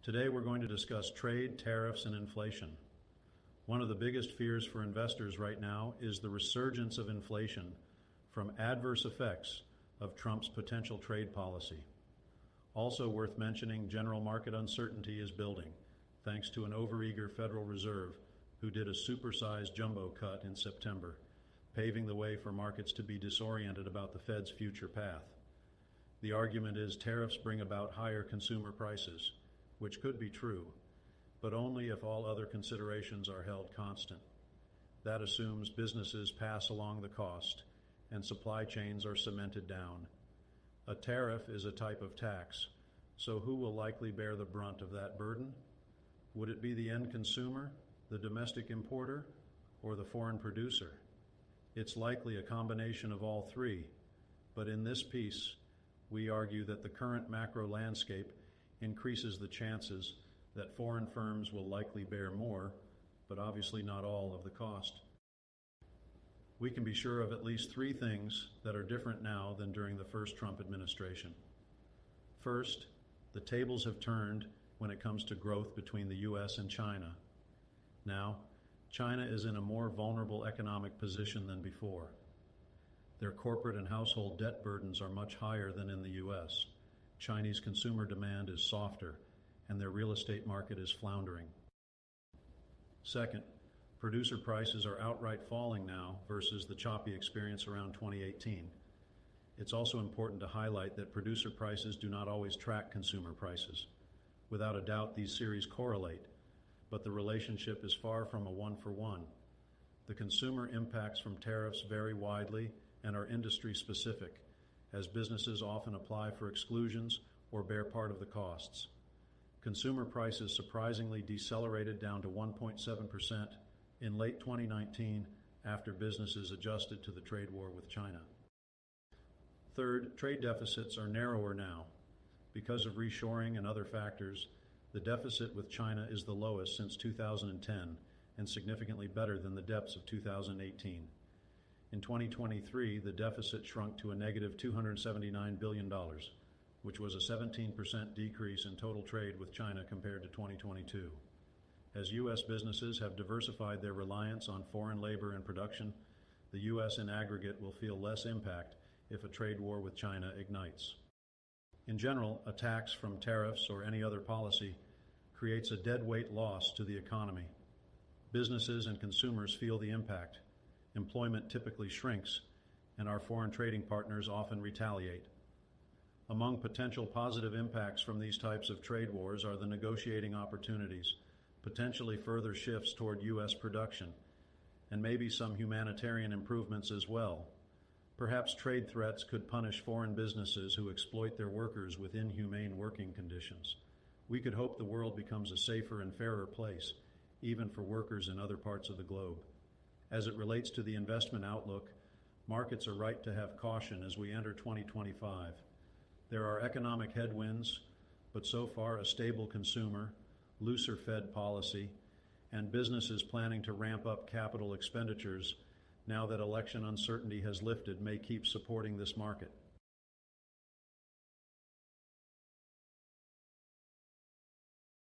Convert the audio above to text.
Today we're going to discuss trade, tariffs, and inflation. One of the biggest fears for investors right now is the resurgence of inflation from adverse effects of Trump's potential trade policy. Also worth mentioning, general market uncertainty is building, thanks to an overeager Federal Reserve who did a supersized jumbo cut in September, paving the way for markets to be disoriented about the Fed's future path. The argument is tariffs bring about higher consumer prices, which could be true, but only if all other considerations are held constant. That assumes businesses pass along the cost and supply chains are cemented down. A tariff is a type of tax, so who will likely bear the brunt of that burden? Would it be the end consumer, the domestic importer, or the foreign producer? It's likely a combination of all three, but in this piece, we argue that the current macro landscape increases the chances that foreign firms will likely bear more, but obviously not all of the cost. We can be sure of at least three things that are different now than during the first Trump administration. First, the tables have turned when it comes to growth between the U.S. and China. Now, China is in a more vulnerable economic position than before. Their corporate and household debt burdens are much higher than in the U.S. Chinese consumer demand is softer, and their real estate market is floundering. Second, producer prices are outright falling now versus the choppy experience around 2018. It's also important to highlight that producer prices do not always track consumer prices. Without a doubt, these series correlate, but the relationship is far from a one-for-one. The consumer impacts from tariffs vary widely and are industry-specific, as businesses often apply for exclusions or bear part of the costs. Consumer prices surprisingly decelerated down to 1.7% in late 2019 after businesses adjusted to the trade war with China. Third, trade deficits are narrower now. Because of reshoring and other factors, the deficit with China is the lowest since 2010 and significantly better than the depths of 2018. In 2023, the deficit shrunk to a negative $279 billion, which was a 17% decrease in total trade with China compared to 2022. As U.S. businesses have diversified their reliance on foreign labor and production, the U.S. in aggregate will feel less impact if a trade war with China ignites. In general, a tax from tariffs or any other policy creates a deadweight loss to the economy. Businesses and consumers feel the impact. Employment typically shrinks, and our foreign trading partners often retaliate. Among potential positive impacts from these types of trade wars are the negotiating opportunities, potentially further shifts toward U.S. production, and maybe some humanitarian improvements as well. Perhaps trade threats could punish foreign businesses who exploit their workers with inhumane working conditions. We could hope the world becomes a safer and fairer place, even for workers in other parts of the globe. As it relates to the investment outlook, markets are right to have caution as we enter 2025. There are economic headwinds, but so far a stable consumer, looser Fed policy, and businesses planning to ramp up capital expenditures now that election uncertainty has lifted may keep supporting this market.